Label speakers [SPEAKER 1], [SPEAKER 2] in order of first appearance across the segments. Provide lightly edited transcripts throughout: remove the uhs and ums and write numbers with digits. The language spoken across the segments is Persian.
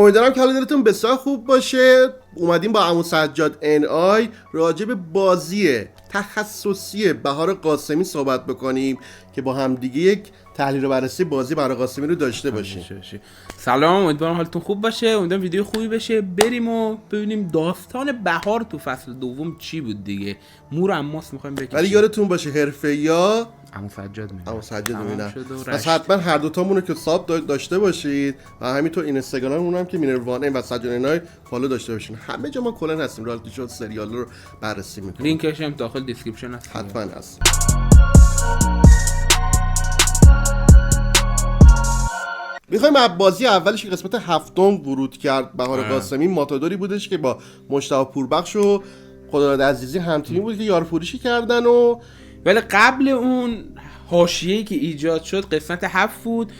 [SPEAKER 1] امیدوارم که حال دلتون بسیار خوب باشه. اومدیم با عمو سجاد NI راجع به بازی تخصصی بهار قاسمی صحبت بکنیم که با هم دیگه یک تحلیل و بررسی بازی بهار قاسمی رو داشته باشیم.
[SPEAKER 2] سلام، امیدوارم حالتون خوب باشه، امیدوارم ویدیو خوبی بشه. بریم و ببینیم داستان بهار تو فصل دوم چی بود دیگه. مور اماس میخوایم بکشیم.
[SPEAKER 1] ولی یادتون باشه حرفه‌ای‌ها
[SPEAKER 2] عمو سجاد
[SPEAKER 1] میبینن. پس حتما هر دوتامون رو که ساب داشته باشید و همینطور اینستاگراممون هم که مینروان و سجاد NI فالو داشته باشین. همه جا ما کلا هستیم، رالتی شو سریال رو بررسی میکنیم.
[SPEAKER 2] لینکش هم داخل دیسکریپشن هست.
[SPEAKER 1] حتما هست. میخوایم از بازی اولش که قسمت هفتم ورود کرد بهار قاسمی، ماتادوری بودش که با مجتبی پوربخش و خداداد عزیزی همتیمی بود که یارفروشی کردن. و
[SPEAKER 2] ولی قبل اون حاشیه‌ای که ایجاد شد قسمت 7 بود،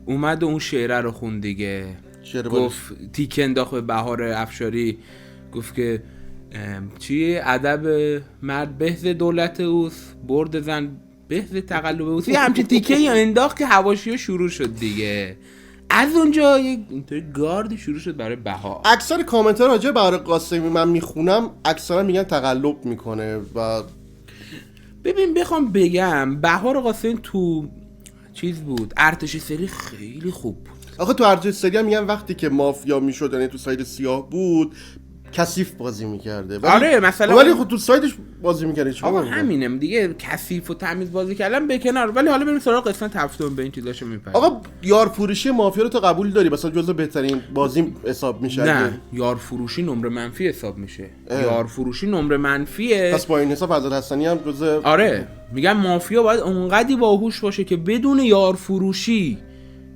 [SPEAKER 2] اومد و اون شعره رو خوند دیگه. گفت تیک انداخت به بهار افشاری، گفت که چی ادب مرد بهز دولت اوست، برد زن بهز تقلب اوست. یه همچین تیکه یا انداخت که حواشی‌ها شروع شد دیگه. از اونجا یک اینطوری گارد شروع شد برای بهار.
[SPEAKER 1] اکثر کامنت‌ها راجع به بهار قاسمی من میخونم اکثرا میگن تقلب میکنه. و
[SPEAKER 2] ببین بخوام بگم بهار قاسمی تو چیز بود، ارتش سری خیلی خوب بود.
[SPEAKER 1] آخه تو ارتش سری هم میگن وقتی که مافیا میشد، یعنی تو ساید سیاه بود، کثیف بازی میکرده.
[SPEAKER 2] آره مثلا
[SPEAKER 1] ولی خود تو سایدش بازی میکرده.
[SPEAKER 2] آقا همینم دیگه، کثیف و تمیز بازی کردن به کنار. ولی حالا بریم سراغ قسمت هفتم، به این چیزاشو میپریم.
[SPEAKER 1] آقا یار فروشی مافیا رو تو قبول داری؟ مثلا جزو بهترین بازی حساب میشه؟
[SPEAKER 2] نه، یار فروشی نمره منفی حساب میشه. یار فروشی نمره منفیه.
[SPEAKER 1] پس با این حساب فرزاد حسنی هم جزو.
[SPEAKER 2] آره میگم مافیا باید اونقدی باهوش باشه که بدون یار فروشی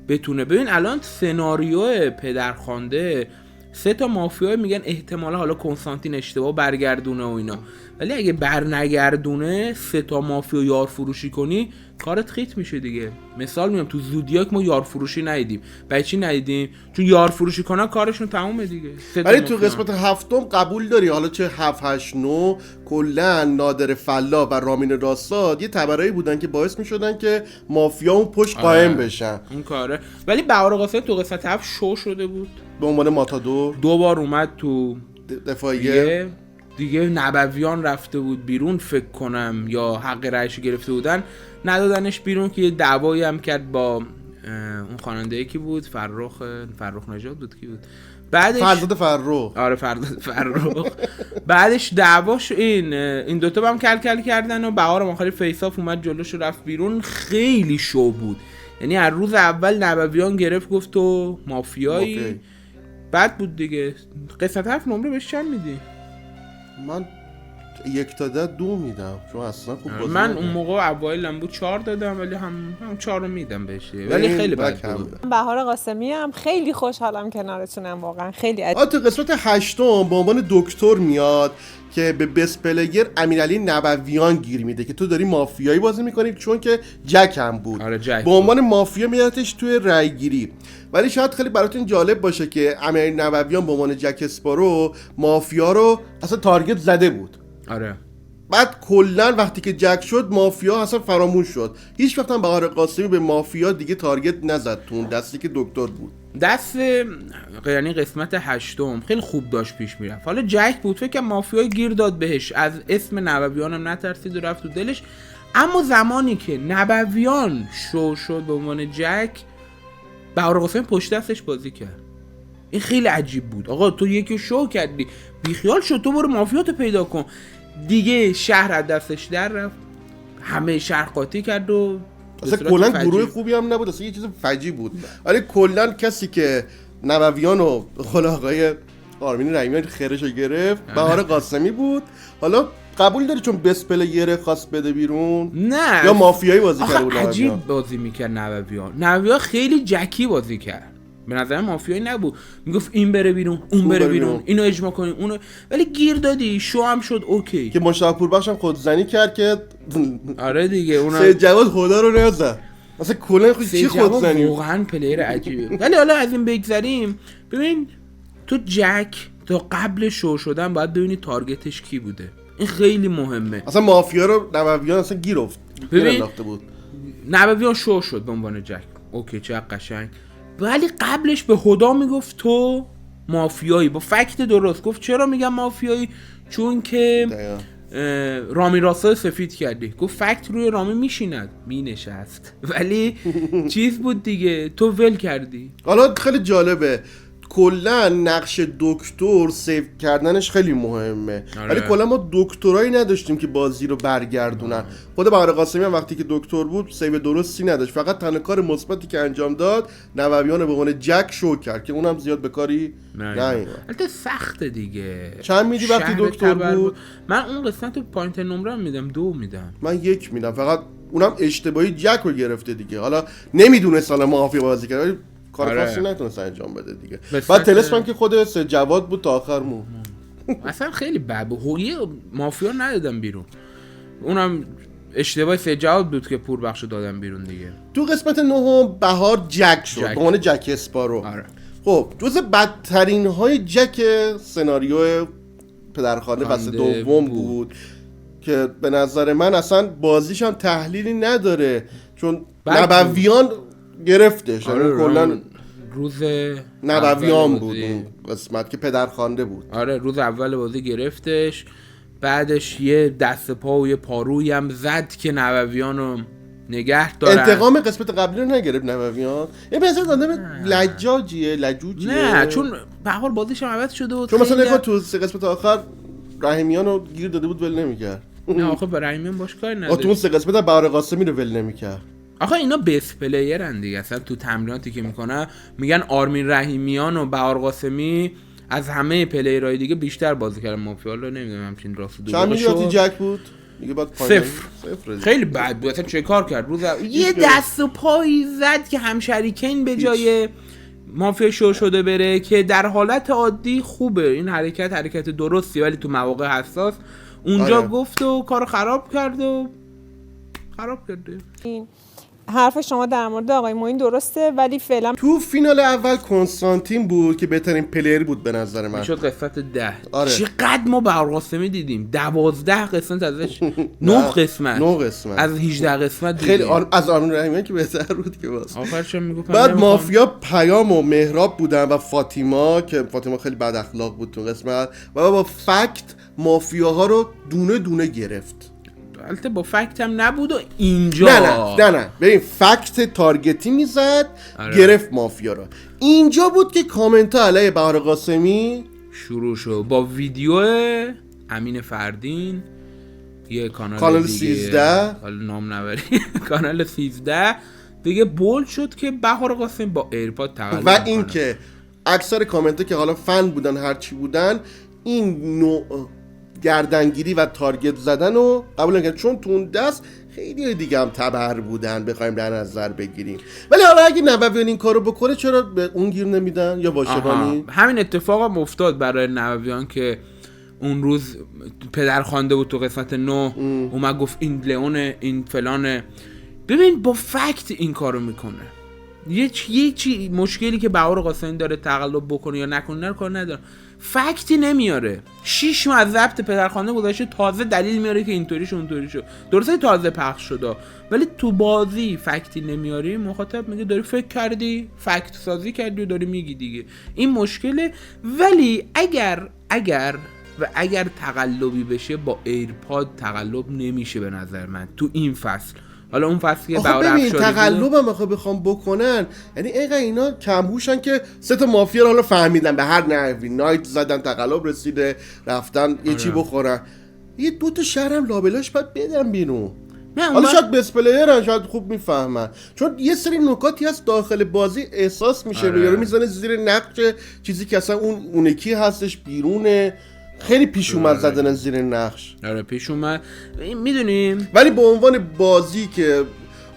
[SPEAKER 2] بتونه. ببین الان سناریو پدرخوانده 3 تا مافیا میگن احتمالا حالا کنستانتین اشتباه برگردونه و اینا، ولی اگه برنگردونه 3 تا مافیا یار فروشی کنی کارت خیت میشه دیگه. مثال میگم تو زودیاک ما یار فروشی ندیدیم. برای چی ندیدیم؟ چون یار فروشی کنن کارشون تمومه دیگه.
[SPEAKER 1] ولی تو قسمت هفتم قبول داری حالا چه 7 8 9 کلا نادر فلا و رامین راستاد یه تبرایی بودن که باعث میشدن که مافیا اون پشت قائم بشن.
[SPEAKER 2] اون کاره. ولی بهار قاسمی تو قسمت 7 شو شده بود
[SPEAKER 1] به عنوان ماتادور.
[SPEAKER 2] 2 بار اومد تو
[SPEAKER 1] دفاعیه
[SPEAKER 2] دیگه نبویان رفته بود بیرون فکر کنم، یا حق رأیش گرفته بودن ندادنش بیرون، که یه دعوایی هم کرد با اون خواننده کی بود، فرخ نژاد بود کی بود، بعدش
[SPEAKER 1] فرزاد فرخ.
[SPEAKER 2] آره فرخ. بعدش دعواش این دوتا با هم کل کردن و بهار مخالی فیصاف اومد جلوش رفت بیرون. خیلی شو بود، یعنی از روز اول نبویان گرفت گفت تو مافیایی. بعد بود دیگه. قسمت 7 نمره بهش چند میدی؟
[SPEAKER 1] من 1 تا 2 میدم، چون اصلا خوب بازی
[SPEAKER 2] من اون موقع اوایلم بود 4 دادم، ولی هم 4 رو میدم بهش، ولی خیلی بد بود.
[SPEAKER 3] بهار قاسمی هم خیلی خوشحالم کنارتونم، واقعا خیلی
[SPEAKER 1] تو قسمت 8 به عنوان دکتر میاد که به بست پلیر امیرعلی نبویان گیر میده که تو داری مافیایی بازی میکنی، چون که جک هم بود.
[SPEAKER 2] آره جک
[SPEAKER 1] به عنوان مافیا میادش توی رای گیری. ولی شاید خیلی براتون جالب باشه که امیرعلی نبویان به عنوان جک اسپارو مافیا رو اصلا تارگت زده بود.
[SPEAKER 2] آره
[SPEAKER 1] بعد کلا وقتی که جک شد مافیا اصلا فراموش شد. هیچ وقت هم بهار قاسمی به مافیا دیگه تارگت نزد تو اون دستی که دکتر بود.
[SPEAKER 2] دست یعنی قسمت 8 خیلی خوب داشت پیش میرفت. حالا جک بود فکر کنم مافیای گیر داد بهش، از اسم نبویان هم نترسید و رفت تو دلش. اما زمانی که نبویان شو شد به عنوان جک، بهار قاسمی پشت دستش بازی کرد. این خیلی عجیب بود. آقا تو یکی شو کردی، بیخیال شد، تو برو مافیاتو پیدا کن دیگه. شهر از دستش در رفت، همه شهر قاطی کرد و
[SPEAKER 1] اصلا کلا گروه خوبی هم نبود، اصلا یه چیز فجی بود. ولی کلا کسی که نبویان و آقای آرمین رحیمیان خیرشو گرفت بهار قاسمی بود. حالا قبول داری چون بست پلیر خواست بده بیرون؟
[SPEAKER 2] نه
[SPEAKER 1] یا مافیایی بازی کرده بود؟
[SPEAKER 2] عجیب بازی میکرد نبویان خیلی جکی بازی کرد، به نظر مافیایی نبود. میگفت این بره بیرون اون بره بیرون، اینو اجماع کنیم اونو، ولی گیر دادی شو هم شد اوکی.
[SPEAKER 1] که مجتبی پوربخش هم خودزنی کرد که
[SPEAKER 2] آره دیگه اونم
[SPEAKER 1] سید جواد خدا رو نزد. مثلا کلا چی خودزنی،
[SPEAKER 2] واقعا پلیر عجیبه. ولی حالا از این بگذریم، ببین تو جک تا قبل شو شدن باید ببینی تارگتش کی بوده. این خیلی مهمه.
[SPEAKER 1] اصلا مافیا رو نبویان اصلا گیر انداخته بود.
[SPEAKER 2] نبویان شو شد به عنوان جک، اوکی چه قشنگ. ولی قبلش به خدا میگفت تو مافیایی با فکت درست گفت چرا میگم مافیایی، چون که
[SPEAKER 1] دقیقاً.
[SPEAKER 2] رامی راستا سفید کردی. گفت فکت روی رامی میشیند، مینشست ولی چیز بود دیگه، تو ول کردی.
[SPEAKER 1] حالا خیلی جالبه کلا نقش دکتر سیو کردنش خیلی مهمه، ولی کلا ما دکترایی نداشتیم که بازی رو برگردونن. خود بهار قاسمی هم وقتی که دکتر بود سیو درستی نداشت، فقط تنها کار مثبتی که انجام داد نوویان به عنوان جک شو کرد که اونم زیاد به کاری نیومد.
[SPEAKER 2] البته سخته دیگه.
[SPEAKER 1] چند میدی وقتی دکتر بود؟
[SPEAKER 2] من اون قسمت پوینت نمره میدم 2 میدم.
[SPEAKER 1] من 1 میدم، فقط اونم اشتباهی جک رو گرفته دیگه. حالا نمیدونست حالا مافیا بازی کرد ولی کار خاصی نتونست انجام بده دیگه. بعد تلسپم که خود سه جواد بود تا آخر مون.
[SPEAKER 2] اصلا خیلی بد بود. هویه مافیا ندادم بیرون. اونم اشتباه سه جواد بود که پوربخشو دادم بیرون دیگه.
[SPEAKER 1] تو قسمت 9 بهار جک شد به عنوان جک اسپارو.
[SPEAKER 2] آره.
[SPEAKER 1] خب جز بدترین های جک سناریو پدرخوانده فصل دوم بود که به نظر من اصلا بازیش هم تحلیلی نداره، چون نبویان گرفتش. کلا
[SPEAKER 2] روز
[SPEAKER 1] نبویان بود اون قسمت که پدرخوانده بود.
[SPEAKER 2] آره روز اول بازی گرفتش، بعدش یه دست پا و یه پارویی هم زد که نبویانو نگه دارن.
[SPEAKER 1] انتقام قسمت قبلی رو نگرفت نبویان. یه مثلا آدم لجاجیه، لجوجیه.
[SPEAKER 2] نه چون به هر حال بازیش هم عوض شده بود.
[SPEAKER 1] چون مثلا نگاه تو قسمت آخر رحیمیان رو گیر داده بود ول نمی‌کرد.
[SPEAKER 2] نه آخه به رحیمیان باش کاری نداشت.
[SPEAKER 1] تو اون سه قسمت بهار قاسمی رو ول نمی‌کرد.
[SPEAKER 2] آخه اینا بیس پلیرن دیگه. اصلا تو تمریناتی که میکنن میگن آرمین رحیمیان و بهار قاسمی از همه پلیرهای دیگه بیشتر بازی کردن مافیا. رو نمیدونم همچین راست دو
[SPEAKER 1] چند میلیاردی جک بود دیگه؟ بعد
[SPEAKER 2] صفر. خیلی بد بود. اصلا چه کار کرد روز یه دست و پایی زد که همشریکین به جای مافیا شو شده بره، که در حالت عادی خوبه این حرکت درستی، ولی تو مواقع حساس اونجا گفت و کارو خراب کرده.
[SPEAKER 3] این حرف شما در مورد آقای معین درسته، ولی فعلا
[SPEAKER 1] تو فینال اول کنستانتین بود که بهترین پلیر بود به نظر من.
[SPEAKER 2] شد قسمت 10.
[SPEAKER 1] آره.
[SPEAKER 2] چقدر ما بهار قاسمی دیدیم؟ 12 قسمت ازش 9 قسمت از 18 قسمت دیدیم.
[SPEAKER 1] خیلی از آرمین رحیمیان که بهتر بود که باز
[SPEAKER 2] آخرش میگفتن.
[SPEAKER 1] بعد مافیا پیام و مهراب بودن و فاطیما که فاطیما خیلی بد اخلاق بود تو قسمت و با فکت مافیاها رو دونه دونه گرفت.
[SPEAKER 2] البته با فکت هم نبود و اینجا
[SPEAKER 1] نه ببین فکت تارگتی میزد. آره. گرفت مافیا رو. اینجا بود که کامنت ها علیه بهار قاسمی
[SPEAKER 2] شروع شد با ویدیو امین فردین، یه کانال
[SPEAKER 1] 13
[SPEAKER 2] حالا نام نبری کانال 13 دیگه بولد شد که بهار قاسمی با ایرپاد تقلب
[SPEAKER 1] و این که اکثر کامنت ها که حالا فن بودن هرچی بودن این نوع گردنگیری و تارگت زدن رو قبول نکردن، چون تو اون دست خیلی دیگه هم تبر بودن بخوایم در نظر بگیریم. ولی حالا اگه نوویان این کارو بکنه چرا به اون گیر نمیدن یا واشقانی؟
[SPEAKER 2] همین اتفاق هم افتاد برای نوویان که اون روز پدرخوانده بود تو قسمت 9 اومد گفت این لئونه این فلانه. ببین با فکت این کارو میکنه. یه چی مشکلی که بهار قاسمی داره تقلب بکنه یا نکنه کار نداره، فکتی نمیاره. 6 ماه از ضبط پدرخوانده گذشته تازه دلیل میاره که اینطوری شد اونطوری شد. درسته تازه پخش شده ولی تو بازی فکتی نمیاری، مخاطب میگه داری فکر کردی، فکت سازی کردی و داری میگی دیگه. این مشکله. ولی اگر تقلبی بشه با ایرپاد تقلب نمیشه به نظر من تو این فصل. حالا اون فصلی که بهار افشاری
[SPEAKER 1] تقلب هم بخوام بکنن، یعنی اینقدر اینا کمهوشن که سه تا مافیا رو حالا فهمیدن به هر نحوی نایت زدن تقلب رسیده رفتن یه چی بخورن، یه 2 تا شهر هم لابلاش باید بدن بیرون. حالا شاید بس پلیرن شاید خوب میفهمن، چون یه سری نکاتی هست داخل بازی احساس میشه یارو میزنه زیر نقش چیزی که اصلا اونکی هستش بیرونه. خیلی پیش اومد زدن زیر نقش.
[SPEAKER 2] آره پیش اومد میدونیم،
[SPEAKER 1] ولی به عنوان بازی که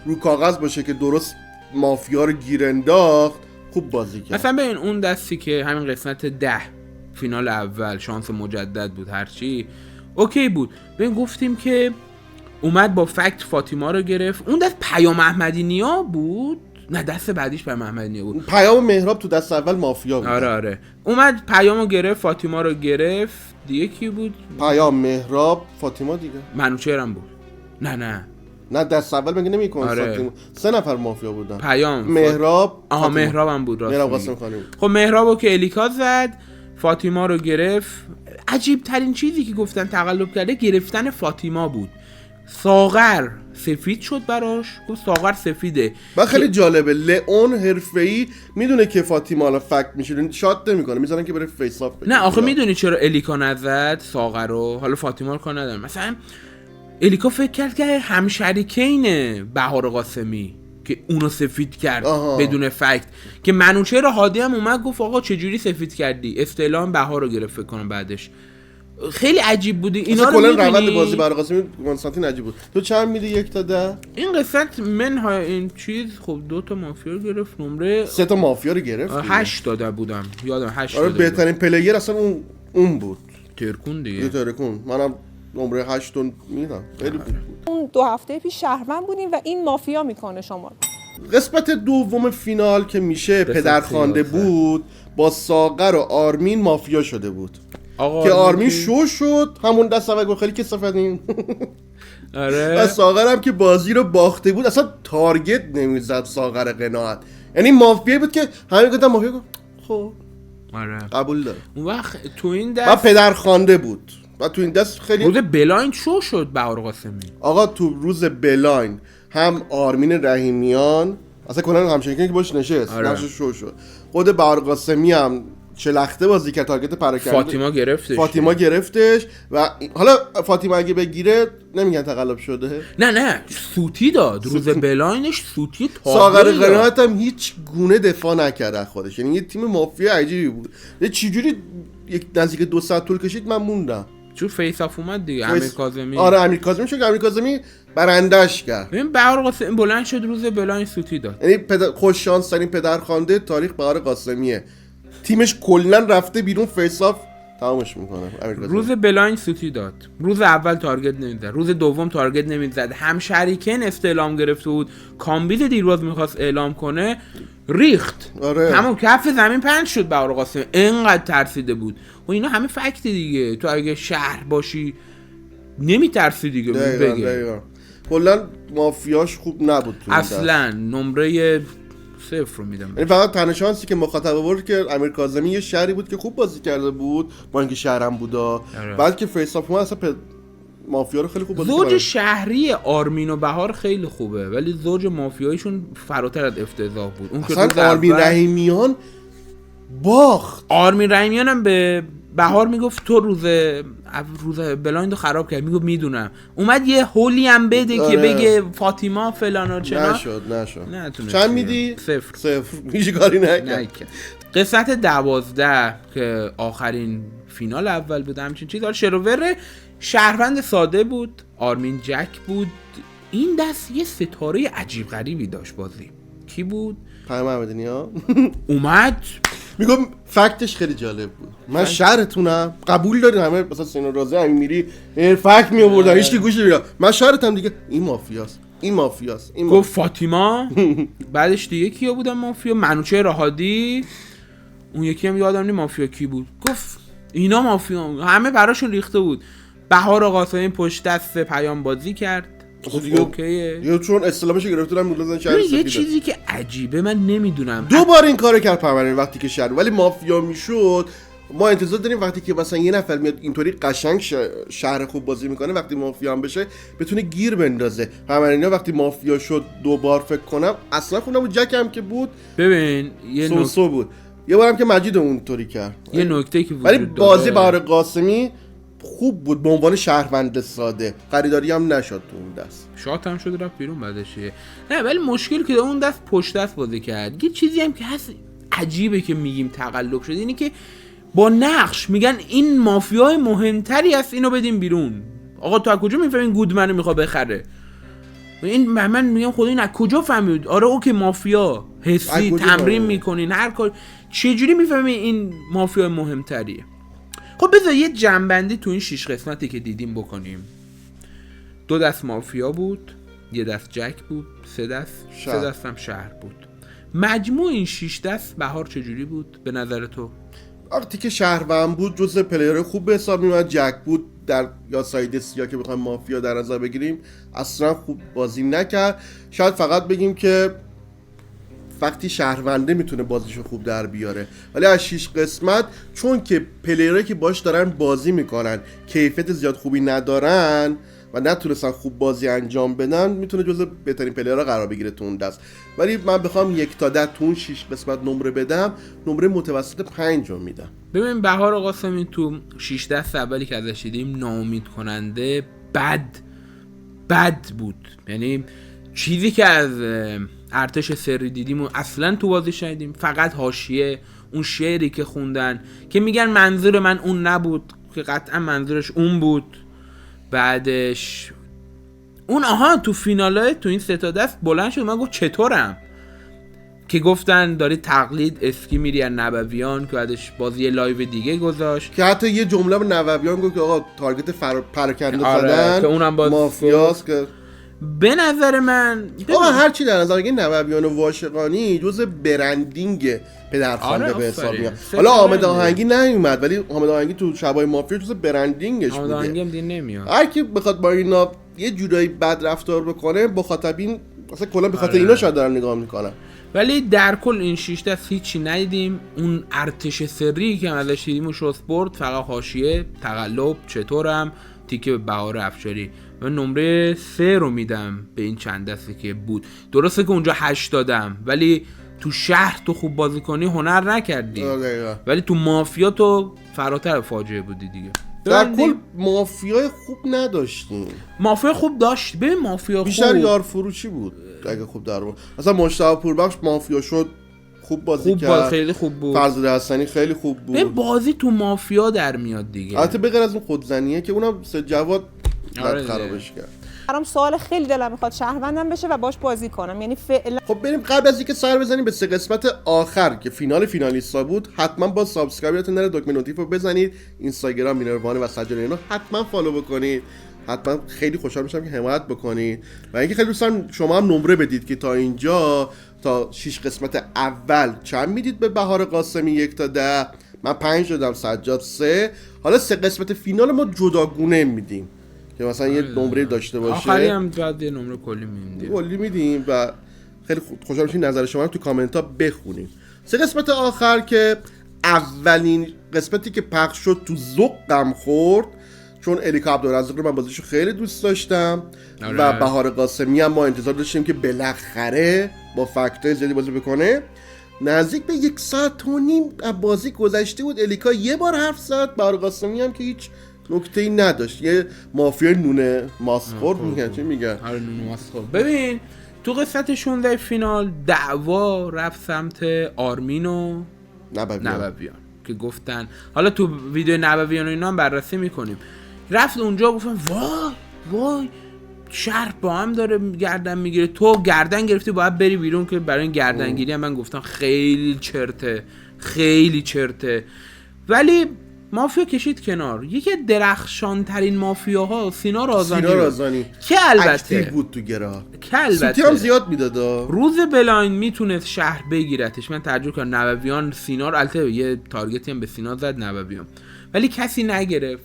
[SPEAKER 1] رو کاغذ باشه که درست مافیا رو گیر انداخت خوب بازی کرد.
[SPEAKER 2] مثلا ببین اون دستی که همین قسمت 10 فینال اول شانس مجدد بود هرچی اوکی بود. ببین گفتیم که اومد با فکت فاطیما رو گرفت. اون دست پیام احمدی نیا بود، نه دست بعدیش پیام احمدی نیا بود.
[SPEAKER 1] پیام مهراب تو دست اول مافیا بود.
[SPEAKER 2] آره اومد پیامو گرفت فاطیما رو گرفت. دیگه کی بود؟
[SPEAKER 1] پیام مهراب فاطیما دیگه.
[SPEAKER 2] منوچهر هم بود. نه
[SPEAKER 1] نه دست اول مگه نمی کنستانتین 3 نفر مافیا بودن.
[SPEAKER 2] پیام
[SPEAKER 1] مهراب
[SPEAKER 2] مهراب هم بود،
[SPEAKER 1] مهراب
[SPEAKER 2] راست
[SPEAKER 1] قاسم خانی بود.
[SPEAKER 2] خب مهرابو که الیکا زد، فاطیما رو گرفت. عجیب ترین چیزی که گفتن تقلب کرده گرفتن فاطیما بود. ساغر سفید شد براش، گفت ساغر سفیده.
[SPEAKER 1] و خیلی جالبه لئون حرفه‌ای میدونه که فاطیما الان فکت میشه شات نمیکنه، میذارن که بره فیس آف بکنه.
[SPEAKER 2] نه آخه میدونی چرا الیکا نزد ساغر رو؟ حالا فاطیما رو کار ندارم. مثلا الیکا فکر کرد که همشریکین بهار قاسمی که اونو سفید کرد بدون فکت، که منوچهر هادی هم اومد گفت آقا چجوری سفید کردی، استعلام بهار رو گرفت فکر کنم بعدش. خیلی عجیب بودی اینا رو
[SPEAKER 1] کلا
[SPEAKER 2] می‌بینی.
[SPEAKER 1] روند بازی برای قاسمی کنستانتین عجیب بود. تو چند میدی 1 تا 10؟
[SPEAKER 2] این قسمت منهای این چیز خب 2 تا مافیا رو گرفت، نمره
[SPEAKER 1] 3 تا مافیا رو گرفت.
[SPEAKER 2] 8 داده بودم یادم 8
[SPEAKER 1] آره
[SPEAKER 2] داده بودم.
[SPEAKER 1] بهترین پلیر اصلا اون بود.
[SPEAKER 2] ترکون دیگه.
[SPEAKER 1] ترکون. منم نمره 8 رو میدم. خیلی خوب بود.
[SPEAKER 3] اون 2 هفته پیش شهروند بودیم و این مافیا میکنه شما.
[SPEAKER 1] قسمت دوم فینال که میشه پدرخوانده بود، با ساغر و آرمین مافیا شده بود که آرمین شو شد همون دست اول گفت خیلی کثافتین.
[SPEAKER 2] آره.
[SPEAKER 1] و ساغر هم که بازی رو باخته بود اصلا تارگت نمیزد ساغر قناعت، یعنی مافیا بود که همین گفتن مافیا گفت خب
[SPEAKER 2] آره
[SPEAKER 1] قبول داره.
[SPEAKER 2] اون وقت تو این
[SPEAKER 1] و
[SPEAKER 2] دست
[SPEAKER 1] پدرخوانده بود و تو این دست خیلی
[SPEAKER 2] روز بلایند شو شد بهار قاسمی.
[SPEAKER 1] آقا تو روز بلاین هم آرمین رحیمیان اصلا کلا همشنگی که باش نشست
[SPEAKER 2] آره.
[SPEAKER 1] شو شد، خود بهار قاسمی هم چلخته بازی کرد، تارگت پراکنده فاطیما گرفتش و حالا فاطیما اگه بگیره نمیگن تقلب شده.
[SPEAKER 2] نه سوتی داد روز بلاینش، سوتی
[SPEAKER 1] ساغر قناعت هم هیچ گونه دفاع نکرد خودش، یعنی یه تیم مافیا عجیبی بود. چجوری یک نزدیک 2 ساعت طول کشید من موندم
[SPEAKER 2] چون فیس اف اومد دیگه. امیر کاظمی
[SPEAKER 1] آره امیر کاظمی شد، امیر کاظمی برندش کرد.
[SPEAKER 2] ببین بهار قاسمی بلند شد روز بلایند سوتی داد،
[SPEAKER 1] یعنی خوش شانس ترین پدرخوانده تاریخ بهار قاسمیه، تیمش کلا رفته بیرون فیس آف تمامش میکنه.
[SPEAKER 2] روز بلایند سوتی داد، روز اول تارگت نمیزد، روز دوم تارگت نمیزد، هم شریکن استعلام گرفته بود، کامبیز دیرباز میخواست اعلام کنه ریخت.
[SPEAKER 1] آره.
[SPEAKER 2] همون کف زمین پنج شد بهار قاسمی، اینقدر ترسیده بود. و اینا همه فکت دیگه، تو اگه شهر باشی نمیترسی دیگه.
[SPEAKER 1] دقیقاً کلا مافیاش خوب نبود تو
[SPEAKER 2] اصلا نمره 0 رو میدم.
[SPEAKER 1] یعنی فقط تنها شانسی که مخاطب آورد که امیر کاظمی یه شهری بود که خوب بازی کرده بود با اینکه شهرم بودا، بعد که فیس آف اصلا مافیا رو خیلی خوب بازی کرد.
[SPEAKER 2] زوج شهری آرمین و بهار خیلی خوبه ولی زوج مافیاییشون فراتر از افتضاح بود. اون
[SPEAKER 1] اصلا که آرمین رحیمیان باخت.
[SPEAKER 2] آرمین رحیمیان هم به بهار میگفت تو روز بلایند رو خراب کرد، میگفت میدونم. اومد یه هولی هم بده که بگه فاطیما فلان و چنا.
[SPEAKER 1] نشد. چند میدی؟
[SPEAKER 2] 0.
[SPEAKER 1] هیچ کاری نکرد.
[SPEAKER 2] قسمت 12 که آخرین فینال اول بود همچین چیز. شروور شهروند ساده بود، آرمین جک بود. این دست یه ستاره عجیب غریبی داشت بازی. کی بود؟
[SPEAKER 1] پیام احمدی‌نیا
[SPEAKER 2] اومد
[SPEAKER 1] میگم فکتش خیلی جالب بود. من شهرتونم، قبول دارین همه مثلا سینا رازی همین میری فکت می آوردن هیچ کی گوش نمیداد. من شهرتم دیگه این مافیاست.
[SPEAKER 2] گفت فاطیما. بعدش دیگه کیا بودن مافیا؟ منوچهر هادی. اون یکی هم یادم نی مافیا کی بود. گفت اینا مافیا، همه براشون ریخته بود. بهار قاسمی پشت دست پیام بازی کرد. اوکیه.
[SPEAKER 1] یا چون استلامش گرفتن میگفتن شهر سفیده.
[SPEAKER 2] یه چیزی که عجیبه من نمیدونم.
[SPEAKER 1] 2 بار این کارو کرد پرونده وقتی که شهر ولی مافیا میشد. ما انتظار داریم وقتی که مثلا یه نفر میاد اینطوری قشنگ شهر خوب بازی میکنه وقتی مافیا هم بشه بتونه گیر بندازه. پرونده وقتی مافیا شد 2 بار فکر کنم اصلا خودم بود جک هم که بود.
[SPEAKER 2] ببین یه
[SPEAKER 1] سوسو بود. یه بارم که مجید اونطوری کرد.
[SPEAKER 2] یه نکته که
[SPEAKER 1] ولی بازی بهار قاسمی خوب بود به عنوان شهروند ساده. خریداری هم نشد تو اون دست.
[SPEAKER 2] شات هم شد رفت بیرون بعدش. نه ولی مشکل که اون دست پشت دست بازی کرد. یه چیزی هم که هست عجیبه که میگیم تقلب شده اینه که با نقش میگن این مافیای مهمتری است اینو بدیم بیرون. آقا تو از کجا میفهمین گودمنو میخواد بخره؟ این من میگم خدا این از کجا فهمید؟ آره اوکی مافیا حسی تمرین میکنین هر کار، چجوری میفهمین این مافیای مهمتریه؟ خب بذار یه جنبندی تو این 6 قسمتی که دیدیم بکنیم. 2 دست مافیا بود، 1 دست جک بود، 3 دست هم شهر بود. مجموع این 6 دست بهار چجوری بود به نظر تو؟
[SPEAKER 1] وقتی که شهروند بود جزء پلیر خوب به حساب میومد. جک بود در یا ساید سیا که بخوایم مافیا در نظر بگیریم اصلا خوب بازی نکرد. شاید فقط بگیم که وقتی شهرونده میتونه بازیشو خوب در بیاره، ولی از 6 قسمت چون که پلیرایی که باش دارن بازی میکنن کیفیت زیاد خوبی ندارن و نتونستن خوب بازی انجام بدن، میتونه جزو بهترین پلیرها قرار بگیره تو اون دست. ولی من بخوام 1 تا 10 تو اون 6 قسمت نمره بدم، نمره متوسط 5 رو میدم.
[SPEAKER 2] ببین بهار قاسمی تو 6 دست اولی که ازش دیدیم ناامید کننده بد بود. یعنی چیزی که از ارتش سری دیدیم و اصلا تو بازی شنیدیم، فقط حاشیه. اون شعری که خوندن که میگن منظور من اون نبود، که قطعا منظورش اون بود. بعدش اون تو فیناله تو این 3 تا دست بلند شد من گفت چطورم، که گفتن داری تقلید اسکی میری از نبویان، که بعدش بازی لایو دیگه گذاشت
[SPEAKER 1] که حتی یه جمله به نبویان گفت که آقا تارگت پراکنده زدن
[SPEAKER 2] که اونم
[SPEAKER 1] مافیاست. که
[SPEAKER 2] به نظر من
[SPEAKER 1] آقا هر چی در نظر بگیریم نبویان و واشقانی جزء برندینگ پدرخوانده به حساب میاد. حالا حامد آهنگی نیومد، ولی حامد آهنگی تو شبای مافیا جزء برندینگش بوده.
[SPEAKER 2] حامد آهنگی هم دین نمیاد.
[SPEAKER 1] هر کی بخواد با اینا یه جورایی بد رفتار بکنه، مخاطبین اصلا کلا به خاطر اینا شاید دارن نگاه میکنن.
[SPEAKER 2] ولی در کل این 6 دست هیچی ندیدیم. اون ارتش سری که ازش دیدیم و شوسپورت فقط حاشیه تقلب چطورم تیکه به بهار افشاری. من نمره 3 رو میدم به این چند دستی که بود. درسته که اونجا 8 دادم، ولی تو شهر تو خوب بازی کنی هنر نکردی، ولی تو مافیا تو فراتر فاجعه بودی دیگه.
[SPEAKER 1] در کل مافیای خوب نداشتیم.
[SPEAKER 2] مافیا خوب داشت. ببین مافیا
[SPEAKER 1] بیشتر
[SPEAKER 2] خوب
[SPEAKER 1] یار فروشی بود اگه خوب در بود. مثلا مجتبی پوربخش مافیا شد خوب بازی کرد،
[SPEAKER 2] خیلی خوب بود.
[SPEAKER 1] فرزاد حسنی خیلی خوب بود.
[SPEAKER 2] ببین بازی تو مافیا در میاد دیگه.
[SPEAKER 1] البته بغیر از اون خودزنیه که اونم سید جواد خرابش کرد.
[SPEAKER 3] برام سوال خیلی دلم میخواد شهروندم بشه و باش بازی کنم، یعنی فعلا.
[SPEAKER 1] خب بریم قبل از اینکه سر بزنیم به 3 قسمت آخر که فینالیستا بود، حتما با سابسکرایبتون نره دکمه نوتیف رو بزنید، اینستاگرام مینروانه و سجاد اینو حتما فالو بکنید. حتما خیلی خوشحال میشم که حمایت بکنید و اینکه خیلی دوستان شما هم نمره بدید که تا اینجا تا 6 قسمت اول چند میدید به بهار قاسمی 1 تا 10. من 5 دادم، سجاد 3. حالا 3 قسمت فینال ما جداگونه میدیم که مثلا یه نمره داشته باشه.
[SPEAKER 2] آخری هم بعد یه نمره کلی
[SPEAKER 1] میدیم و خیلی خوشحال میشیم نظر شما رو تو کامنت ها بخونیم. 3 قسمت آخر که اولین قسمتی که پخش شد تو ذوقم خورد، چون الیکا عبدالرزاق رو من بازیشو خیلی دوست داشتم و بهار قاسمی هم ما انتظار داشتیم که بالاخره با فکتای زیادی بازی بکنه. نزدیک به 1.5 ساعت بازی گذشته بود، الیکا یه بار حرف زد، بهار قاسمی هم که هیچ نکته‌ای نداشت، یه مافیای نونه ماسخور میگن. چی میگن؟
[SPEAKER 2] آره نونه ماسخور. ببین تو قسمت 16 فینال دعوا رفت سمت آرمین و نبویان که گفتن، حالا تو ویدیو نبویان و اینا هم بررسی میکنیم، رفت اونجا گفتن وای شهر با هم داره گردن میگیره، تو گردن گرفتی باید بری بیرون. که برای این گردنگیری هم من گفتم خیلی چرته. ولی مافیا کشید کنار. یکی درخشان ترین مافیاها سینا رازانی که البته
[SPEAKER 1] بود تو گرا،
[SPEAKER 2] که البته
[SPEAKER 1] سوتی هم زیاد میداد.
[SPEAKER 2] روز بلاین میتونست شهر بگیرتش. من تعجب کردم نبویان سینا رو، البته یه تارگتی هم به سینا زد نبویان، ولی کسی نگرفت.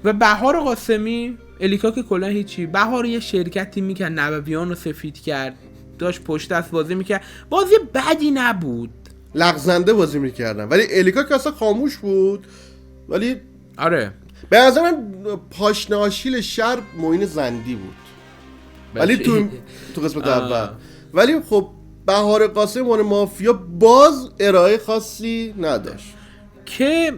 [SPEAKER 2] و بهار قاسمی الیکا که کلا هیچی، بهار یه شرکتی میکرد نبویان رو سفید کرد، داشت پشت دست بازی میکرد، بازی بدی نبود،
[SPEAKER 1] لغزنده بازی میکردن، ولی الیکا که اصلا خاموش بود. ولی
[SPEAKER 2] آره
[SPEAKER 1] به نظر من پاشنه آشیل شهر معین زندی بود، ولی تو قسمت اول. ولی خب بهار قاسم عنوان مافیا باز ارائه خاصی نداشت.
[SPEAKER 2] که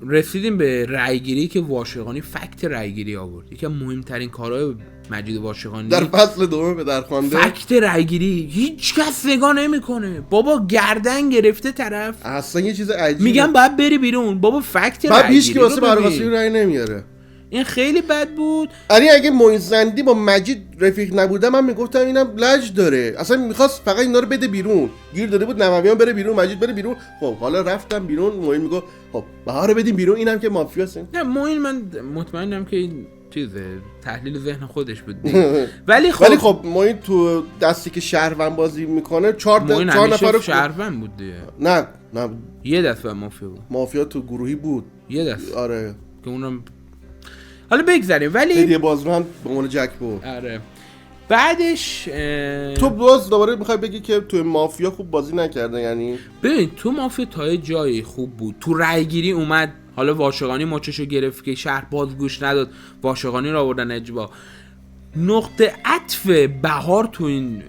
[SPEAKER 2] رسیدیم به رأیگیری که واشقانی فکت رأیگیری آورد. یکی از مهمترین کارهای مجید واشقانی
[SPEAKER 1] در فصل دوم به درخوانده،
[SPEAKER 2] فکت رأیگیری. هیچ کس نگاه نمیکنه. بابا گردن گرفته طرف،
[SPEAKER 1] اصلا یه چیز عجیبه.
[SPEAKER 2] میگم باید بری بیرون. بابا فکت رأیگیری
[SPEAKER 1] هیچ کی واسه بهار قاسمی رأی نمیاره.
[SPEAKER 2] این خیلی بد بود.
[SPEAKER 1] اگه معین زندی با مجید رفیق نبوده من میگفتم اینم لج داره، اصلا میخواست فقط اینا رو بده بیرون. گیر داده بود نبویان بره بیرون، مجید بره بیرون. خب حالا رفتم بیرون، معین میگه خب بهار رو بدیم بیرون، اینم که مافیاست.
[SPEAKER 2] نه معین من مطمئنم که این چیزه تحلیل ذهن خودش بود ولی
[SPEAKER 1] خب معین تو دستی که شهروند بازی میکنه 4 نفر رو
[SPEAKER 2] شهروند بود دیگه.
[SPEAKER 1] نه نه
[SPEAKER 2] یه دست مافیا بود.
[SPEAKER 1] مافیا تو گروهی بود.
[SPEAKER 2] یه دست
[SPEAKER 1] آره
[SPEAKER 2] که اونم حالا بگذاریم ولی
[SPEAKER 1] هدیه بازرو هم به عنوان جک بود.
[SPEAKER 2] آره بعدش
[SPEAKER 1] تو باز دوباره میخوای بگی که تو مافیا خوب بازی نکرده یعنی؟
[SPEAKER 2] ببین تو مافیا تا یه جایی خوب بود، تو رای گیری اومد، حالا واشقانی مچشو گرفت که شهر باز گوش نداد، واشقانی رو آوردن اجبا. نقطه عطف بهار تو این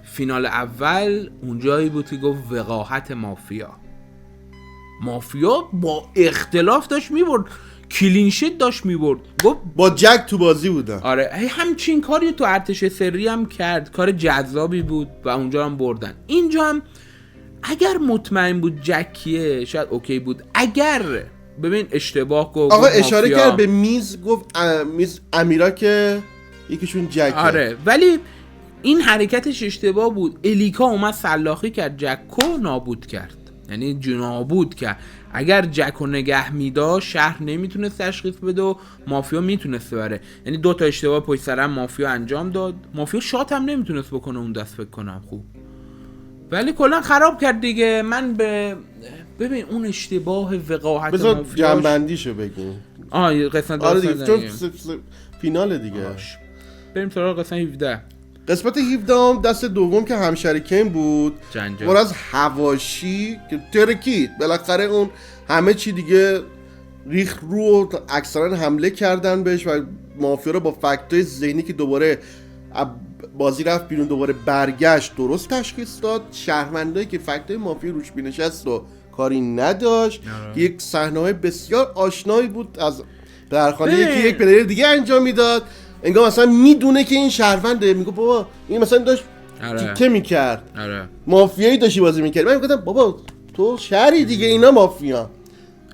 [SPEAKER 2] فینال اول اونجایی بود که گفت وقاحت مافیا با اختلاف داشت میبرد، کلینشیت داشت میبرد، گفت
[SPEAKER 1] با جک تو بازی بودن.
[SPEAKER 2] آره همچین کاری تو ارتش سری هم کرد، کار جذابی بود و اونجا هم بردن. اینجا هم اگر مطمئن بود جکیه شاید اوکی بود، اگر ببین اشتباه گفت
[SPEAKER 1] آقا اشاره کرد به میز، گفت میز امیرا که یکیشون جکه.
[SPEAKER 2] آره ولی این حرکتش اشتباه بود. الیکا اومد سلاخی کرد جکو نابود کرد، یعنی نابود کرد. اگر جکو نگه میداشت شهر نمیتونست تشخیص بده و مافیا میتونست بره. یعنی 2 تا اشتباه پشت سر هم مافیا انجام داد. مافیا شات هم نمیتونست بکنه اون دست فکر کنم خوب، ولی کلا خراب کرد دیگه. من ببین اون اشتباه وقاحت
[SPEAKER 1] بذار
[SPEAKER 2] مافیاش
[SPEAKER 1] جنبندیشو بگیم.
[SPEAKER 2] قسمت
[SPEAKER 1] آره
[SPEAKER 2] داستان
[SPEAKER 1] دیگه فینال دیگه.
[SPEAKER 2] بریم سراغ قسمت 17.
[SPEAKER 1] قسمت 17 هم دست دوم که همشریکین بود،
[SPEAKER 2] جنجال
[SPEAKER 1] پر از حواشی که ترکید. بالاخره اون همه چی دیگه ریخ رو و اکثرا حمله کردن بهش و مافیا رو با فکتای ذهنی که دوباره بازی رفت بیرون دوباره برگشت درست تشخیص داد. شهروندایی که فکتای مافیا روش بینشست و کاری نداشت. یک صحنه‌های بسیار آشنایی بود از پدرخوانده که یک پلیر دیگه انجام میداد، انگار مثلا میدونه که این شهرونده، میگه بابا این مثلا داشت تیکه میکرد.
[SPEAKER 2] آره
[SPEAKER 1] مافیایی داشتی بازی میکرد. من میگفتم بابا تو شهری دیگه، اینا مافیا.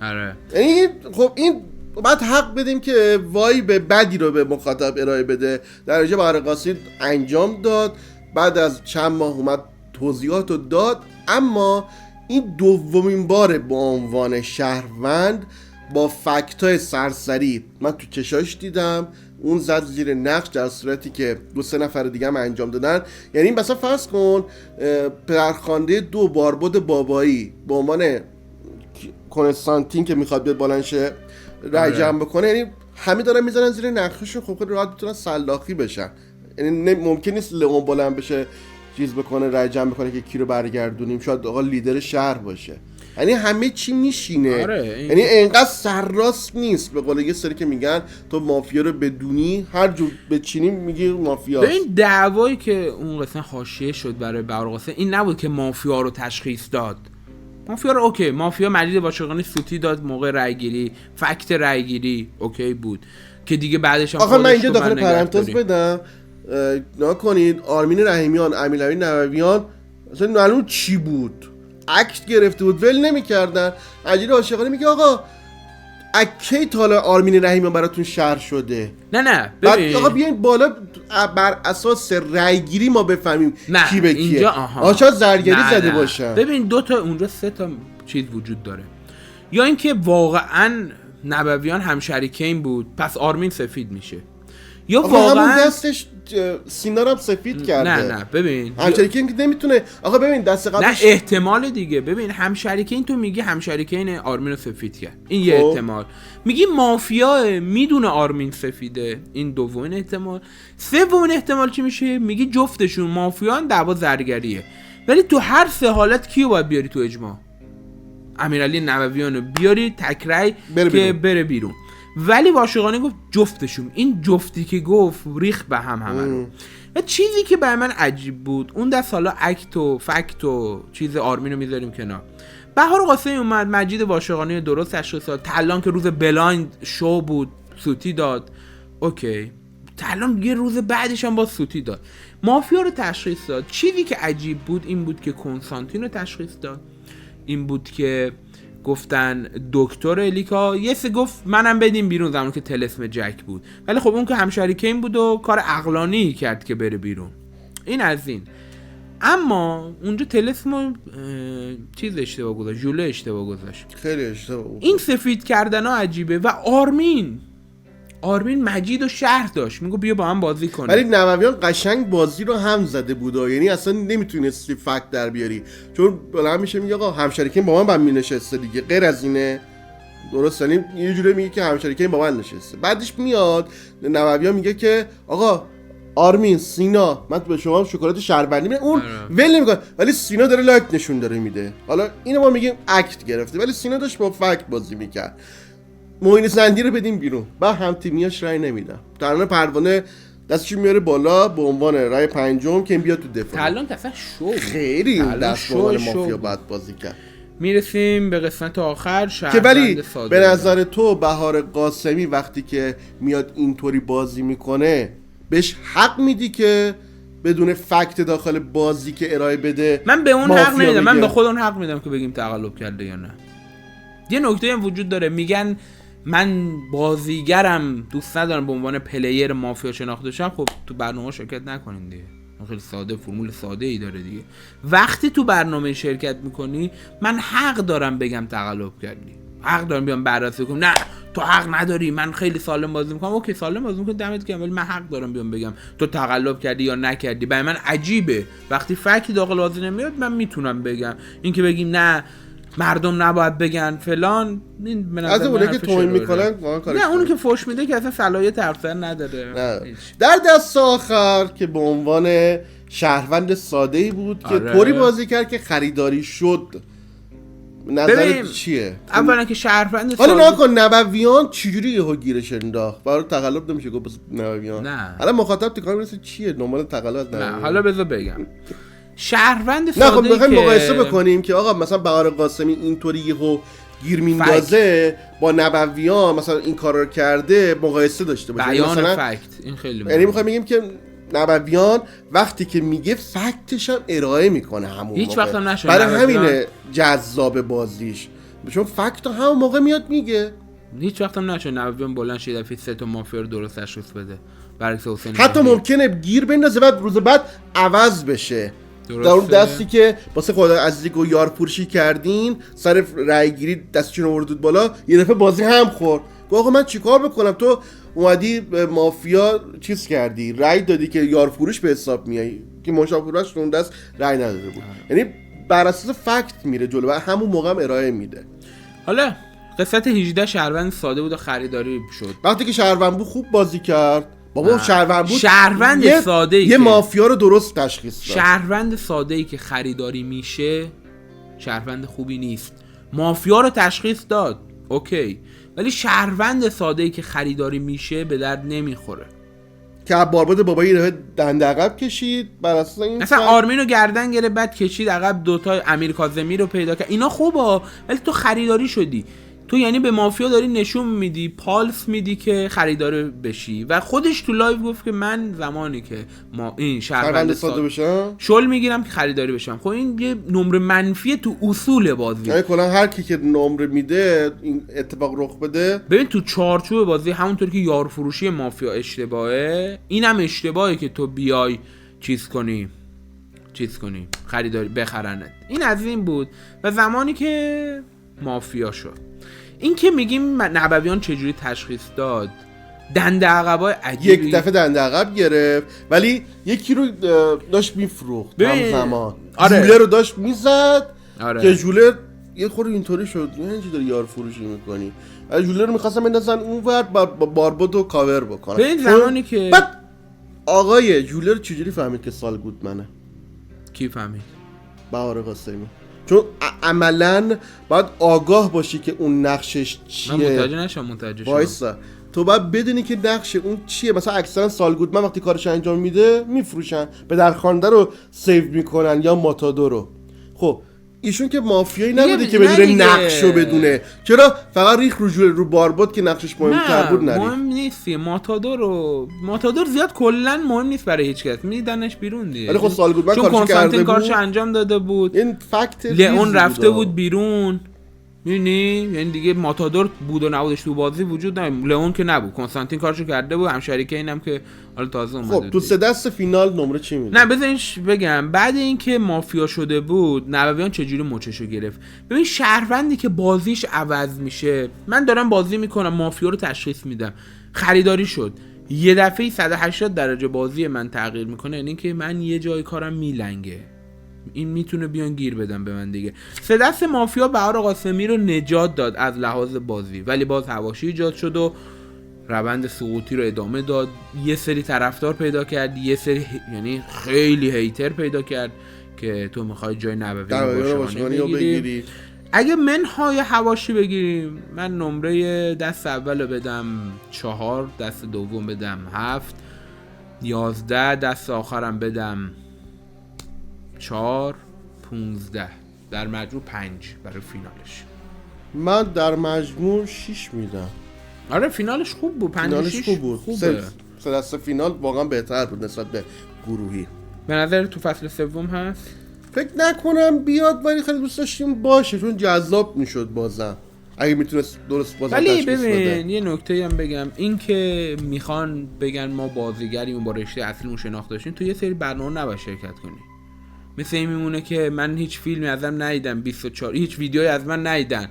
[SPEAKER 2] آره
[SPEAKER 1] یعنی خب این بعد حق بدیم که وای به بدی رو به مخاطب ارائه بده. در نتیجه بهار قاصد انجام داد، بعد از چند ماه اومد توضیحات رو داد، اما این دومین باره با عنوان شهروند با فکتای سرسری من تو چشاش دیدم اون زد زیر نقش، در صورتی که 2-3 نفر دیگه هم انجام دادن. یعنی مثلا فرض کن پدرخوانده 2 باربد بابایی به عنوان کنستانتین که میخواد بیاد بالانشه رای جمع بکنه، یعنی همه دارن میزنن زیر نقششون، خب خیلی راحت میتونن سلاخی بشن. یعنی ممکن نیست لئون بلند بشه چیز بکنه رای جمع بکنه که کی رو برگردونیم، شاید آقا لیدر شهر باشه. یعنی همه چی میشینه. یعنی اینقدر سرراست نیست. به قول یه سری که میگن تو مافیا رو بدونی هر جور بچینی میگی مافیاست.
[SPEAKER 2] به این دعوایی که اون قسمت حاشیه شد برای بهار قاصد این نبود که مافیا رو تشخیص داد. مافیا رو اوکی، مافیا مجید واشقانی سوتی داد موقع رای گیری، فکت رای گیری اوکی بود که دیگه بعدش هم
[SPEAKER 1] آخه من اینجا داخل پرانتز بدم نکنید آرمین رحیمیان، امیرعلی نوویان اصلا معلوم چی بود، اکت گرفته بود ول نمی‌کردن. مجید واشقانی میگه آقا اکی تالا آرمین رحیمیان براتون شهر شده.
[SPEAKER 2] نه ببین
[SPEAKER 1] آقا بیاین بالا بر اساس رای گیری ما بفهمیم کی به کیه.
[SPEAKER 2] آشا
[SPEAKER 1] زرگری زده باشن.
[SPEAKER 2] ببین 2 تا اونجا 3 تا چیز وجود داره، یا اینکه واقعا نبویان همشریکین بود پس آرمین سفید میشه، یا واقعا
[SPEAKER 1] همون دستش سینا رو هم سفید کرده.
[SPEAKER 2] نه ببین
[SPEAKER 1] همشریکین که نمیتونه. آقا ببین دست قبلش
[SPEAKER 2] نه احتمال دیگه. ببین همشریکین تو میگی همشریکین آرمین رو سفید کرد، این یه احتمال. میگی مافیا میدونه آرمین سفیده، این دومین احتمال. سومین احتمال چی میشه؟ میگی جفتشون مافیان دعوا زرگریه. ولی تو هر 3 حالت کیو باید بیاری تو اجماع؟ امیرعلی نوویان رو بیاری تکرای که بره بیرون. ولی واشقانی گفت جفتشون. این جفتی که گفت ریخ به هم رو. و چیزی که برای من عجیب بود اون دست، حالا اکت و فکت و چیز آرمین رو میذاریم کنار، بهار قاسمی اومد مجید واشقانی درست تشخیص داد. تلان که روز بلایند شو بود سوتی داد، اوکی. تلان یه روز بعدش هم با سوتی داد، مافیا رو تشخیص داد. چیزی که عجیب بود این بود که کنستانتین رو تشخیص داد، این بود که گفتن دکتر الیکا، یه سه گفت منم بدیم بیرون زمان که طلسم جک بود، ولی خب اون که همشریکین بود و کار عقلانی کرد که بره بیرون. این از این. اما اونجا طلسم چیز اشتباه گذاشت، ژوله اشتباه گذاشت،
[SPEAKER 1] خیلی اشتباه بود.
[SPEAKER 2] این سفید کردن ها عجیبه. و آرمین آرمین مجید و شهر داشت، میگو بیا با هم بازی کنیم.
[SPEAKER 1] ولی نوویان قشنگ بازی رو هم زده بود، یعنی اصلا نمیتونستی فکت در بیاری، چون بلند میشه میگه آقا همشریکین با من بعد مینشسته دیگه، غیر از اینه. درست، یعنی یه جوری میگه که همشریکین با من نشسته. بعدش میاد نوویان میگه که آقا آرمین، سینا، من به شما شکلات شهروندی میدم، اون ول نمیکنه، ولی سینا داره لایک نشون داره میده. حالا اینو ما میگیم اکت گرفته، ولی سینا داشت با فکت بازی میکرد. معین زندی رو بدیم بیرون، با هم تیمیاش رای نمیدم. ترانه پروانه دستش میاره بالا به عنوان رای پنجم که این بیاد تو دفاع.
[SPEAKER 2] الان اصلا شو
[SPEAKER 1] خیلی این دست به عنوان مافیا بعد بازی کرد.
[SPEAKER 2] میرسیم به قسمت آخر،
[SPEAKER 1] که ولی به نظر تو بهار قاسمی وقتی که میاد اینطوری بازی میکنه بهش حق میدی که بدون فکت داخل بازی که ارائه بده؟
[SPEAKER 2] من به اون حق نمیدم، من به خود اون حق میدم که بگیم تقلب کرده یا نه. یه نکته هم وجود داره، میگن من بازیگرم دوست ندارم به عنوان پلیر مافیا شناخته شم. خب تو برنامه شرکت نکنین دیگه، خیلی ساده، فرمول ساده ای داره دیگه. وقتی تو برنامه شرکت میکنی من حق دارم بگم تقلب کردی، حق دارم بیام بررسی کنم. نه تو حق نداری، من خیلی سالم بازی میکنم. اوکی سالم بازی میکنم، دمت گرم، ولی من حق دارم بیام بگم تو تقلب کردی یا نکردی. برای من عجیبه وقتی فکتی داخل بازی نمیاد من میتونم بگم. این که بگیم نه مردم نباید بگن فلان، این به نظر من
[SPEAKER 1] که توهین میکنن
[SPEAKER 2] نه، اونی که فوش میده که اصلا صلاحیت حرف زدن نداره.
[SPEAKER 1] در دست آخر که به عنوان شهروند ساده‌ای بود که طوری بازی کرد که خریداری شد. نظرت چیه؟
[SPEAKER 2] اولا که شهروند
[SPEAKER 1] ساده، حالا نکن نبویان چجوری یهو گیرش انداخت؟ برای تقلب نمیشه گفت نبویان.
[SPEAKER 2] نه
[SPEAKER 1] حالا مخاطب تکرار میرسه چیه دنبال تقلب از نبویان؟
[SPEAKER 2] نه حالا بذار بگم شهروند ساده.
[SPEAKER 1] نه خب بخوایم مقایسه بکنیم که آقا مثلا بهار قاسمی اینطوری یهو گیر میندازه با نبویان مثلا این کارا رو کرده، مقایسه داشته باشه.
[SPEAKER 2] بیان
[SPEAKER 1] مثلا
[SPEAKER 2] فکت این خیلی مهمه.
[SPEAKER 1] یعنی میخوایم بگیم که نبویان وقتی که میگه فکتش هم ارائه میکنه همون
[SPEAKER 2] هیچ وقت هم نشه،
[SPEAKER 1] برای همینه جذاب بازیش، چون فکت همون موقع میاد میگه.
[SPEAKER 2] هیچ وقت هم نشه نبویان بلند شه دفعه 3 تا مافیا رو درست تشخیص بده، برعکس حسین.
[SPEAKER 1] حتی ممکنه گیر بندازه بعد روز بعد عوض بشه. در اون دستی که واسه خدا عزیزی و یار پورشی کردین سر رای گیری دستشون رو آورد بالا، یه دفعه بازی هم خورد. آقا من چیکار بکنم؟ تو اومدی مافیا چیز کردی، رای دادی که یار فروش به حساب میای که مشاورش اون دست رای نداده بود. یعنی بر اساس فکت میره جلو و همون موقع هم ارائه میده.
[SPEAKER 2] حالا قسمت 18 شهروند ساده بود و خریداری شد.
[SPEAKER 1] وقتی که شهروند بود خوب بازی کرد. بابا شهروند بود،
[SPEAKER 2] شهروند ساده‌ای
[SPEAKER 1] یه مافیا رو درست تشخیص داد.
[SPEAKER 2] شهروند ساده‌ای که خریداری میشه شهروند خوبی نیست. مافیا رو تشخیص داد اوکی، ولی شهروند ساده‌ای که خریداری میشه به درد نمیخوره.
[SPEAKER 1] که بارباد بابایی رو دنده عقب کشید بر اساس این
[SPEAKER 2] مثلا آرمین رو گردن گرفت بعد کشید عقب، دوتا امیر کاظمی رو پیدا کرد. اینا خوبه ولی تو خریداری شدی. تو یعنی به مافیا داری نشون میدی، پالس میدی که خریدار بشی. و خودش تو لایو گفت که من زمانی که ما این شهروند ساده بشم شل میگیرم که خریداری بشم. خب این یه نمره منفی تو اصول بازی.
[SPEAKER 1] یعنی کلا هر کی که نمره میده این اتفاق رخ بده.
[SPEAKER 2] ببین تو چارچوب بازی همونطور که یار فروشی مافیا اشتباهه، اینم اشتباهه که تو بیای چیز کنی خریداری بخرنت. این از این بود. و زمانی که مافیا شد، این که میگیم نبویان چجوری تشخیص داد، دنده عقبای عجیبی
[SPEAKER 1] یک دفعه دنده عقب گرفت ولی یکی رو داشت میفروخت همزمان. جوله رو داشت میزد که جوله یه خورده اینطوری شد اینجوری داری یار فروشی میکنی. جوله رو میخواستم بندازن اونور با باربود رو کاور بکنن.
[SPEAKER 2] به این زمانی که
[SPEAKER 1] بعد آقای جوله رو چجوری فهمید که سال گودمنه؟
[SPEAKER 2] کی فهمید؟
[SPEAKER 1] بهار قاسمی. چون عملاً باید آگاه باشی که اون نقشش چیه.
[SPEAKER 2] من متوجه شدم.
[SPEAKER 1] وایسا تو باید بدونی که نقش اون چیه. مثلا اکثرا سال گودمن وقتی کارش انجام میده میفروشن، به درخوانده رو سیو میکنن یا ماتادور رو. خب ایشون که مافیایی نبوده که بدونه نقشو بدونه، چرا فقط ریخ رو بارباد که نقشش مهمتر بود نریخ.
[SPEAKER 2] مهم نیست ماتادور زیاد کلا مهم نیست برای هیچ کس، میدنش بیرون دیگه.
[SPEAKER 1] ولی خب سال گودمن
[SPEAKER 2] چون کنستانتین کارش انجام داده بود،
[SPEAKER 1] این فکت
[SPEAKER 2] لئون رفته بود بیرون، می‌بینی؟ یعنی دیگه ماتادور بود و نبودش تو بازی وجود نداره. لئون که نبود، کنستانتین کارشو کرده بود، همشریکه اینم که حالا تازه اومده.
[SPEAKER 1] خب تو 3 دست فینال نمره چی میدی؟
[SPEAKER 2] نه بذارینش بگم، بعد اینکه مافیا شده بود نبویان چجوری مچشو گرفت. ببین شهروندی که بازیش عوض میشه، من دارم بازی میکنم مافیا رو تشخیص میدم، خریداری شد یه دفعه 180 درجه بازی من تغییر میکنه، یعنی که من یه جای کارم میلنگه، این میتونه بیان گیر بدم به من دیگه. 3 دست مافیا بهار قاسمی رو نجات داد از لحاظ بازی، ولی باز حواشی ایجاد شد و روند سقوطی رو ادامه داد. یه سری طرفدار پیدا کرد، یه سری یعنی خیلی هیتر پیدا کرد که تو میخوای جای نبوی رو بگیری. اگه منهای حواشی بگیریم، من نمره دست اول بدم 4، دست دوم بدم 7، 11، دست آخرم بدم 4، 15، در مجموع 5 برای فینالش.
[SPEAKER 1] من در مجموع 6 میدم.
[SPEAKER 2] آره فینالش خوب بود، 5
[SPEAKER 1] خوب بود.
[SPEAKER 2] خوبه.
[SPEAKER 1] 3 دست فینال واقعا بهتر بود نسبت به گروهی.
[SPEAKER 2] به نظر تو فصل سوم هست؟
[SPEAKER 1] فکر نکنم بیاد، ولی خیلی دوست داشتیم باشه چون جذاب میشد بازم اگه میتونست درست بازم
[SPEAKER 2] ولی
[SPEAKER 1] تشخیص بده.
[SPEAKER 2] ببین یه نکته هم بگم، این که میخوان بگن ما بازیگریم با رشته اصلیمون شناخته داشتیم، تو یه سری برنامه نباید شرکت کنی. مثل این میمونه که من هیچ فیلمی ازم ندیدم، 24 هیچ ویدیویی از من ندیدن،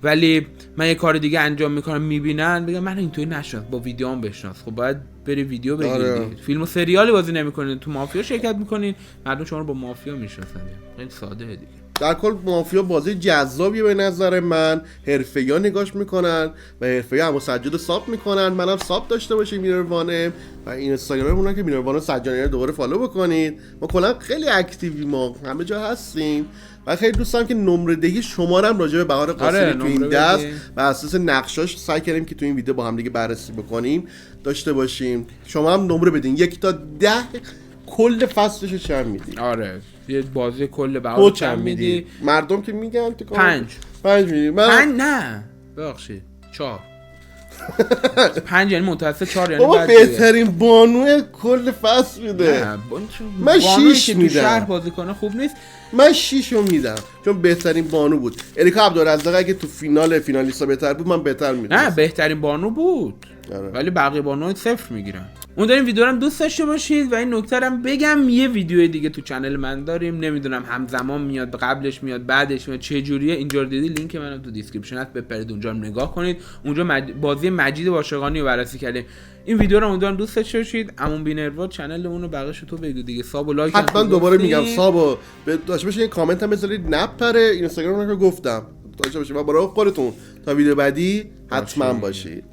[SPEAKER 2] ولی من یه کار دیگه انجام میکنم میبینن بگم من اینطوری نشناس، با ویدیوام بشناس. خب باید بری ویدیو بگیری.
[SPEAKER 1] آره.
[SPEAKER 2] فیلم و سریالی بازی نمیکنین، تو مافیا شرکت میکنین، مردم شما رو با مافیا میشناسن. خیلی ساده دیگه.
[SPEAKER 1] در کل مافیا بازی جذابیه به نظر من، حرفه‌ای نگاش میکنن و حرفه‌ای هم سجاد ساب میکنن. منم ساب داشته باشیم مینروانه و این اینستاگراممون که مینروانه سجادی رو دوباره فالو بکنید. ما کلا خیلی اکتیوی، ما همه جا هستیم و خیلی دوست دارم که نمره دهی شما رو هم راجع به بهار قاسمی تو این دست و اساس نقشاش سعی کردیم که تو این ویدیو با هم دیگه بررسی بکنیم داشته باشیم. شما هم نمره بدین 1 تا 10 کل فصلش چند میدی؟
[SPEAKER 2] آره یه بازی کل بهار چند میدی؟
[SPEAKER 1] مردم که میگن تو 5 میدی. من
[SPEAKER 2] 5 نه ببخشید 4. 5 یعنی متوسط 4 یعنی
[SPEAKER 1] بابا بهترین بانو کل فصل میده. من 6 میدم.
[SPEAKER 2] شهر بازی کنه خوب نیست.
[SPEAKER 1] من 6 رو میدم چون بهترین بانو بود. اریکا عبدالرزاق اگه تو فینالیستا بهتر بود من بهتر میدم.
[SPEAKER 2] نه بهترین بانو بود.
[SPEAKER 1] آره.
[SPEAKER 2] ولی بقیه بانوها 0 میگیرن. اون داریم ویدیو رو هم دوست داشته باشید و این نکته رو هم بگم، یه ویدیو دیگه تو چنل من داریم، نمیدونم همزمان میاد قبلش میاد بعدش میاد چه جوریه، اینجا رو دیدی لینک منم تو دیسکریپشن هست، بپرید اونجا هم نگاه کنید. اونجا بازی مجید واشقانی رو بررسی کردیم. این ویدیو رو اونجا دوست داشته باشید. امون بینروا چنل اون رو بقیه‌شو تو بگو دیگه، ساب و لایک
[SPEAKER 1] حتما دوباره میگم سابو داشته باشید، کامنت هم بذارید نپره. اینستاگرام رو گفتم داشته باشید و برای خودتون تا ویدیو بعدی حتما باشید.